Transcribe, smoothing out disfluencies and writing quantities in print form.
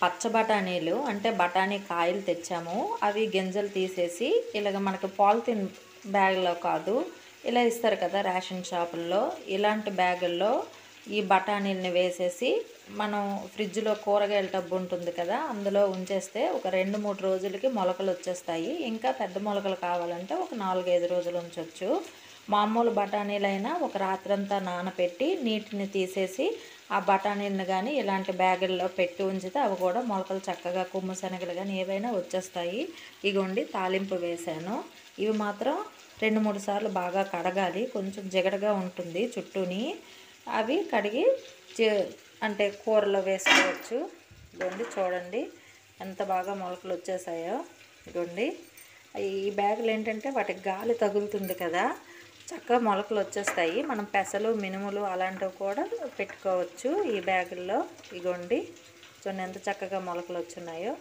పచ్చ బఠానీలు అంటే బఠానీ కాయలు తెచ్చాము. అవి గింజలు తీసేసి ఇలాగ మనకి పాలిథిన్ బ్యాగ్‌లో కాదు, ఇలా ఇస్తారు కదా రేషన్ షాపుల్లో. ఇలాంటి బ్యాగుల్లో ఈ బఠానీలని వేసేసి మనం ఫ్రిడ్జ్‌లో కూరగాయల టబ్బు ఉంటుంది కదా, అందులో ఉంచేస్తే ఒక 2, 3 రోజులకి మొలకలు వచ్చేస్తాయి. ఇంకా పెద్ద మొలకలు కావాలంటే ఒక 4, 5 రోజులు ఉంచొచ్చు. మామూలు బఠానీలైనా ఒక రాత్రంతా నానపెట్టి నీటిని తీసేసి ఆ బఠానీలను కానీ ఇలాంటి బ్యాగుల్లో పెట్టి ఉంచితే అవి కూడా మొలకలు చక్కగా కొమ్ము శనగలు కానీ ఏవైనా వచ్చేస్తాయి. ఇగోండి తాలింపు వేశాను. ఇవి మాత్రం 2, 3 సార్లు బాగా కడగాలి, కొంచెం జిగటగా ఉంటుంది చుట్టూని. అవి కడిగి అంటే కూరలో వేసుకోవచ్చు. ఇగోండి చూడండి ఎంత బాగా మొలకలు వచ్చేసాయో. ఇగోండి ఈ బ్యాగులు ఏంటంటే వాటికి గాలి తగులుతుంది కదా, చక్కగా మొలకలు వచ్చేస్తాయి. మనం పెసలు మినుములు అలాంటివి కూడా పెట్టుకోవచ్చు ఈ బ్యాగుల్లో. ఇగోండి చూడండి ఎంత చక్కగా మొలకలు వచ్చున్నాయో.